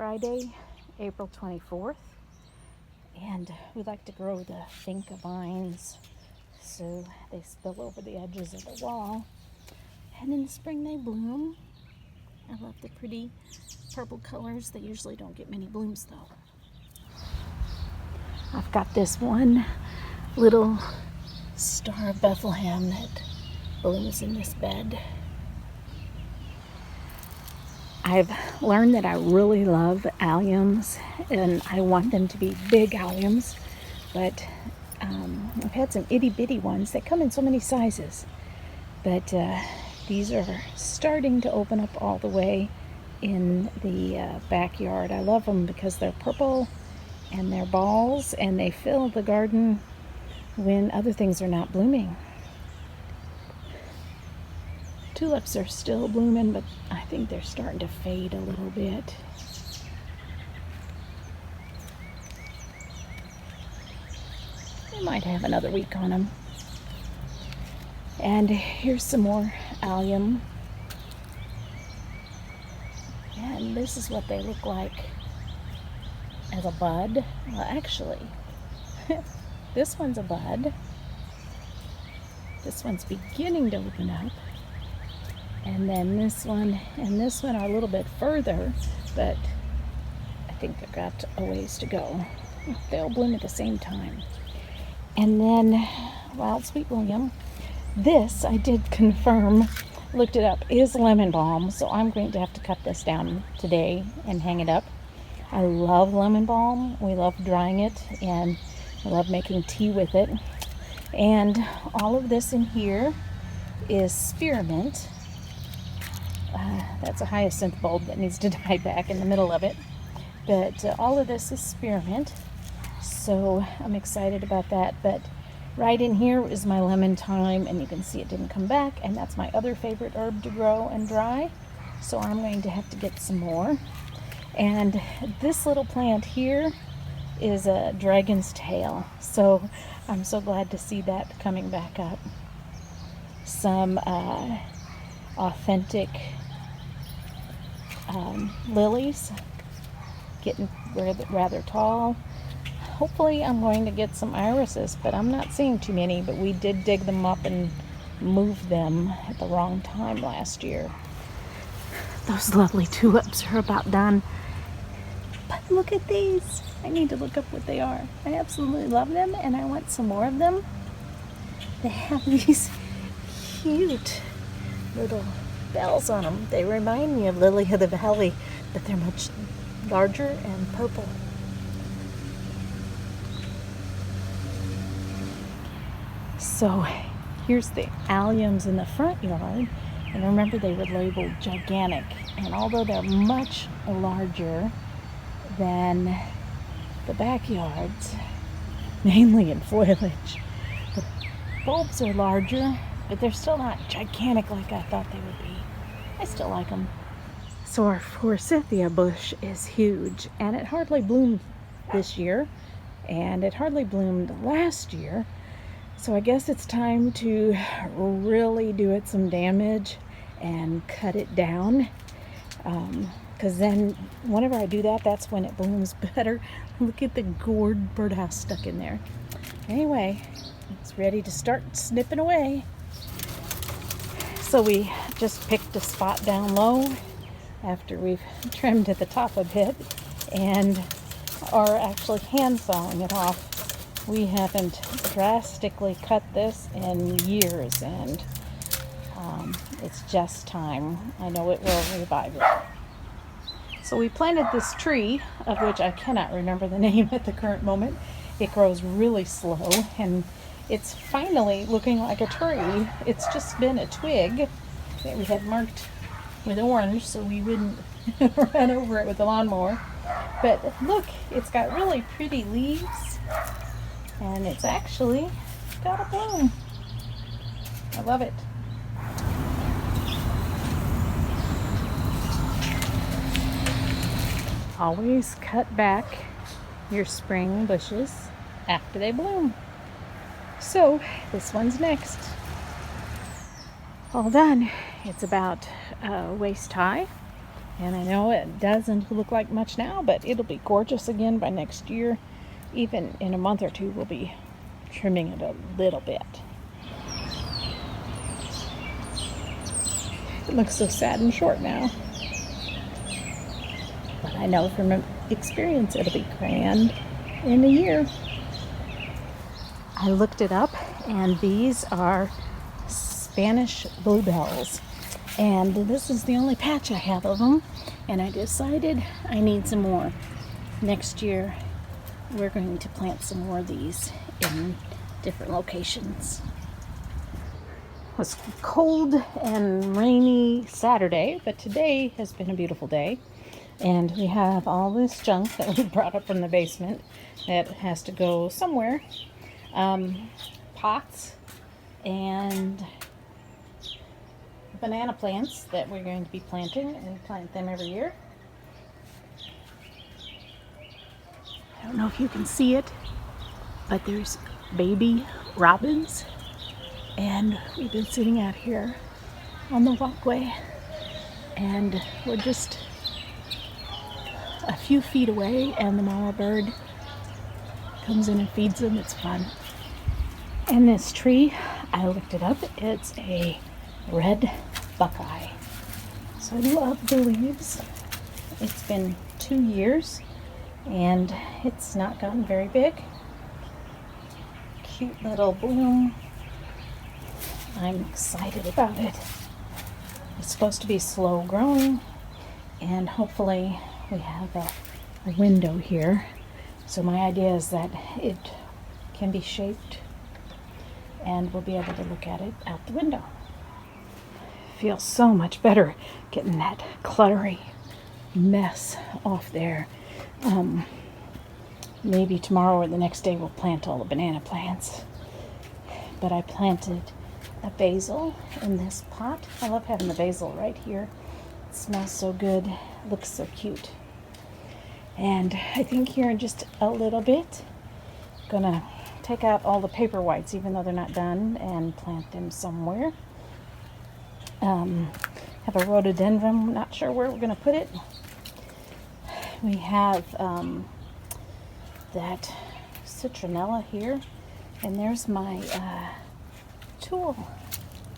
Friday, April 24th, and we like to grow the finca vines so they spill over the edges of the wall, and in the spring they bloom. I love the pretty purple colors. They usually don't get many blooms though. I've got this one little Star of Bethlehem that blooms in this bed. I've learned that I really love alliums, and I want them to be big alliums, but I've had some itty bitty ones that come in so many sizes, but these are starting to open up all the way in the backyard. I love them because they're purple and they're balls, and they fill the garden when other things are not blooming. Tulips are still blooming, but I think they're starting to fade a little bit. They might have another week on them. And here's some more allium. And this is what they look like as a bud. Well, actually, this one's a bud. This one's beginning to open up. And then this one and this one are a little bit further, but I think they've got a ways to go. They'll bloom at the same time. And then Wild Sweet William. This, I did confirm, looked it up, is lemon balm, so I'm going to have to cut this down today and hang it up. I love lemon balm. We love drying it, and I love making tea with it. And all of this in here is spearmint. That's a hyacinth bulb that needs to die back in the middle of it. But all of this is spearmint, so I'm excited about that. But right in here is my lemon thyme, and you can see it didn't come back, and that's my other favorite herb to grow and dry. So I'm going to have to get some more. And this little plant here is a dragon's tail, so I'm so glad to see that coming back up. Some authentic lilies, getting rather tall. Hopefully I'm going to get some irises, but I'm not seeing too many. But we did dig them up and move them at the wrong time last year. Those lovely tulips are about done. But look at these. I need to look up what they are. I absolutely love them, and I want some more of them. They have these cute little bells on them. They remind me of Lily of the Valley, but they're much larger and purple. So here's the alliums in the front yard, and remember they were labeled gigantic, and although they're much larger than the backyards, mainly in foliage, the bulbs are larger, but they're still not gigantic like I thought they would be. I still like them. So our forsythia bush is huge, and it hardly bloomed this year, and it hardly bloomed last year. So I guess it's time to really do it some damage and cut it down. Because then whenever I do that, that's when it blooms better. Look at the gourd birdhouse stuck in there. Anyway, it's ready to start snipping away. So we just picked a spot down low after we've trimmed at the top a bit and are actually hand sawing it off. We haven't drastically cut this in years, and it's just time. I know it will revive it. So we planted this tree, of which I cannot remember the name at the current moment. It grows really slow, and it's finally looking like a tree. It's just been a twig that we had marked with orange so we wouldn't run over it with the lawnmower. But look, it's got really pretty leaves, and it's actually got a bloom. I love it. Always cut back your spring bushes after they bloom. So this one's next. All done. It's about waist high, And I know it doesn't look like much now, but it'll be gorgeous again by next year. Even in a month or two, we'll be trimming it a little bit. It looks so sad and short now. But I know from experience it'll be grand in a year. I looked it up, and these are Spanish bluebells. And this is the only patch I have of them. And I decided I need some more. Next year, we're going to plant some more of these in different locations. It was cold and rainy Saturday, but today has been a beautiful day. And we have all this junk that we brought up from the basement that has to go somewhere. Pots and banana plants that we're going to be planting, and we plant them every year. I don't know if you can see it, but there's baby robins, and we've been sitting out here on the walkway, and we're just a few feet away, and the mama bird comes in and feeds them. It's fun. And this tree, I looked it up, it's a red buckeye. So I love the leaves. It's been 2 years and it's not gotten very big. Cute little bloom. I'm excited about it. It's supposed to be slow growing, and hopefully we have a window here. So my idea is that it can be shaped and we'll be able to look at it out the window. Feels so much better getting that cluttery mess off there. Maybe tomorrow or the next day we'll plant all the banana plants. But I planted a basil in this pot. I love having the basil right here. It smells so good, looks so cute. And I think here in just a little bit, I'm gonna take out all the paper whites, even though they're not done, and plant them somewhere. Have a rhododendron, not sure where we're going to put it. We have that citronella here, and there's my tool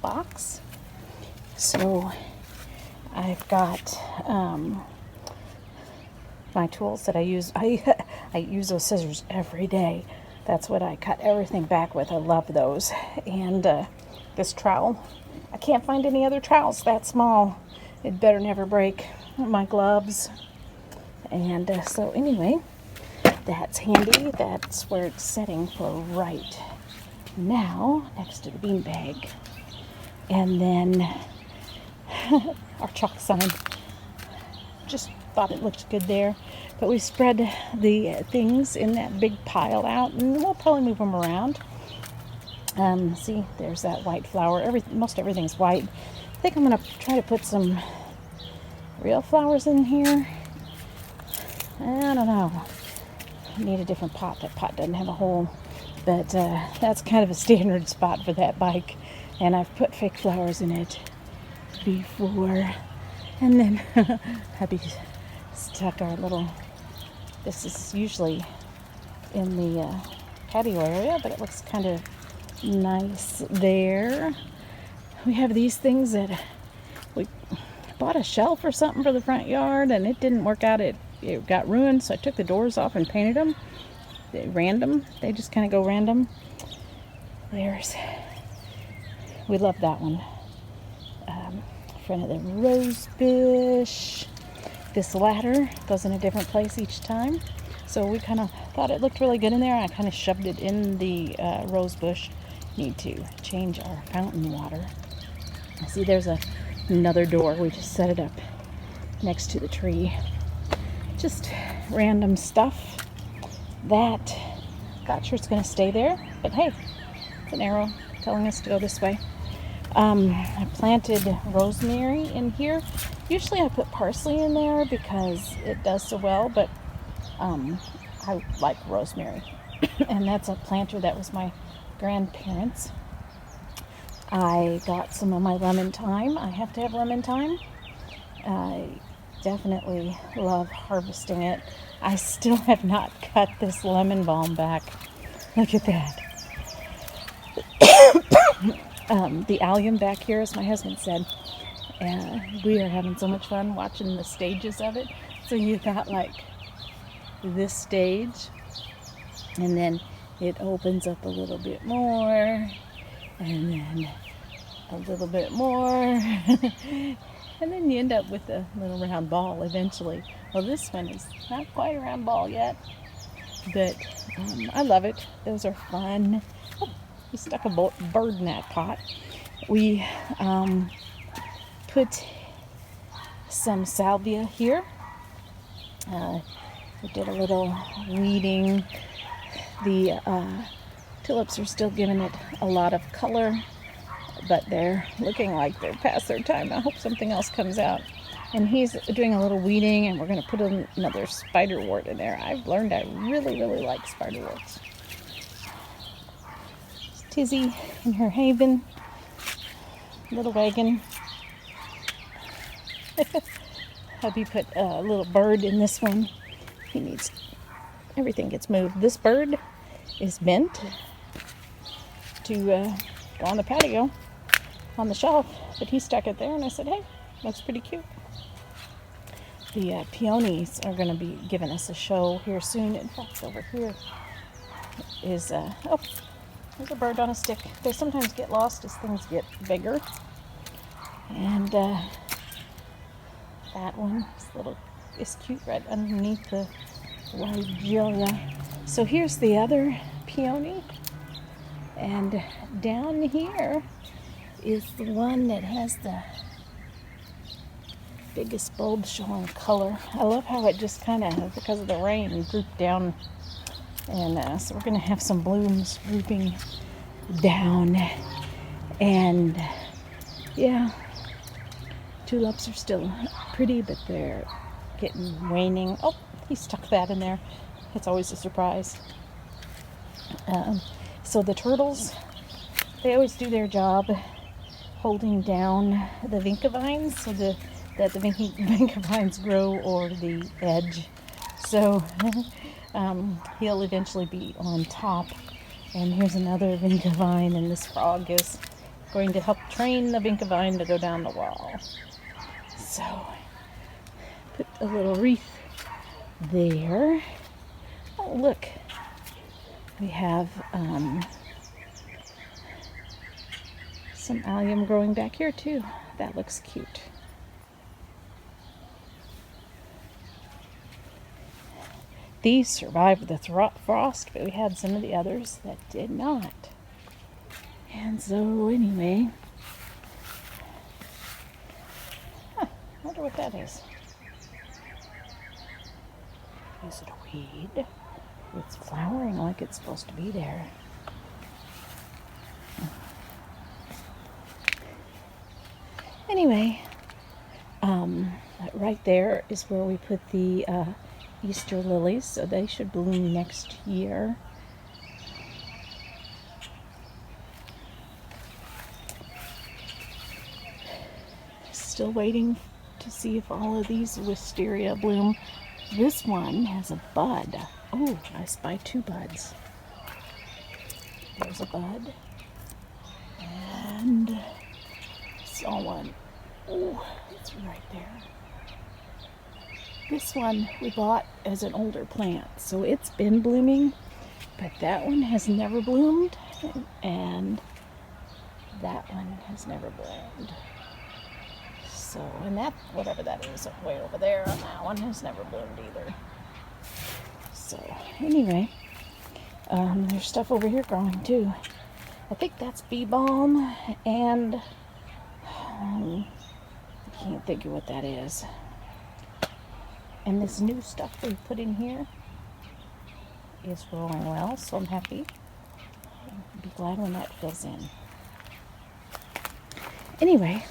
box. So I've got my tools that I use. I use those scissors every day. That's what I cut everything back with. I love those. And this trowel. I can't find any other trowels that small. It better never break. My gloves. And so anyway, that's handy. That's where it's setting for right now, next to the beanbag. And then our chalk sign. Just thought it looked good there. But we spread the things in that big pile out, and we'll probably move them around. See, there's that white flower. Most everything's white. I think I'm going to try to put some real flowers in here. I don't know. I need a different pot. That pot doesn't have a hole. But that's kind of a standard spot for that bike. And I've put fake flowers in it before. And then hubby stuck our little... This is usually in the patio area, but it looks kind of nice there. We have these things that we bought a shelf or something for the front yard, and it didn't work out. It got ruined, so I took the doors off and painted them. Random. They just kind of go random. We love that one. In front of the rose bush. This ladder goes in a different place each time. So we kind of thought it looked really good in there. I kind of shoved it in the rose bush. Need to change our fountain water. See, there's another door. We just set it up next to the tree. Just random stuff. That, not sure it's going to stay there, but hey, it's an arrow telling us to go this way. I planted rosemary in here. Usually I put parsley in there because it does so well, but I like rosemary. And that's a planter that was my grandparents. I got some of my lemon thyme. I have to have lemon thyme. definitely love harvesting it. I still have not cut this lemon balm back. Look at that. The allium back here, as my husband said, we are having so much fun watching the stages of it. So you got like this stage, and then it opens up a little bit more, and then a little bit more, and then you end up with a little round ball eventually. Well, this one is not quite a round ball yet, but I love it. Those are fun. Oh, we stuck a bird in that pot. We put some salvia here. We did a little weeding. The tulips are still giving it a lot of color, but they're looking like they're past their time. I hope something else comes out. And he's doing a little weeding, and we're going to put another spiderwort in there. I've learned I really, really like spiderworts. Tizzy in her haven, little wagon. Hubby put a little bird in this one. He needs, everything gets moved. This bird is bent to go on the patio on the shelf, but he stuck it there, and I said, hey, looks pretty cute. The peonies are going to be giving us a show here soon. In fact, over here is, oh, there's a bird on a stick. They sometimes get lost as things get bigger. And that one is cute right underneath the Wigelia. So here's the other peony. And down here is the one that has the biggest bulb showing color. I love how it just kind of, because of the rain, drooped down. And so we're going to have some blooms drooping down. And yeah, tulips are still pretty, but they're getting waning. Oh, he stuck that in there. It's always a surprise. So the turtles, they always do their job holding down the vinca vines so that the vinca vines grow over the edge. So he'll eventually be on top. And here's another vinca vine, and this frog is going to help train the vinca vine to go down the wall. So put a little wreath there. Oh, look. We have some allium growing back here too. That looks cute. These survived the frost, but we had some of the others that did not. And so anyway, I wonder what that is. Is it a weed? It's flowering like it's supposed to be there. Anyway, right there is where we put the Easter lilies, so they should bloom next year. Still waiting to see if all of these wisteria bloom. This one has a bud. Oh, I spy 2 buds. There's a bud. And saw one. Oh, it's right there. This one we bought as an older plant, so it's been blooming, but that one has never bloomed, and that one has never bloomed. So, and that, whatever that is, way over there, and that one has never bloomed either. So, anyway, there's stuff over here growing too. I think that's bee balm, and I can't think of what that is. And this new stuff we put in here is growing well, so I'm happy. I'll be glad when that fills in. Anyway,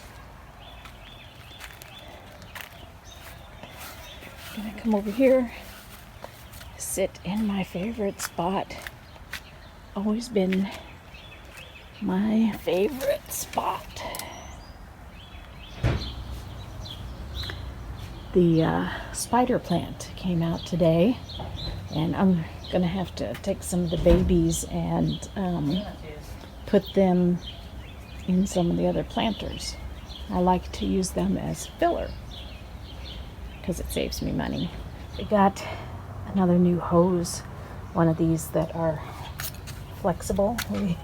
I'm gonna come over here, sit in my favorite spot. Always been my favorite spot. the spider plant came out today, and I'm gonna have to take some of the babies and put them in some of the other planters. I like to use them as filler because it saves me money. We got another new hose, one of these that are flexible. We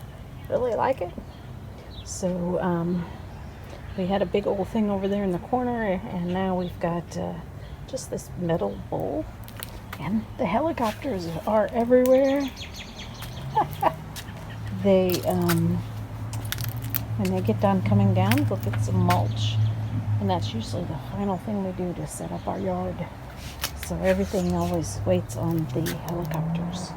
really like it. So we had a big old thing over there in the corner, and now we've got just this metal bowl, and the helicopters are everywhere. They when they get done coming down, we'll get some mulch, and that's usually the final thing we do to set up our yard. So everything always waits on the helicopters.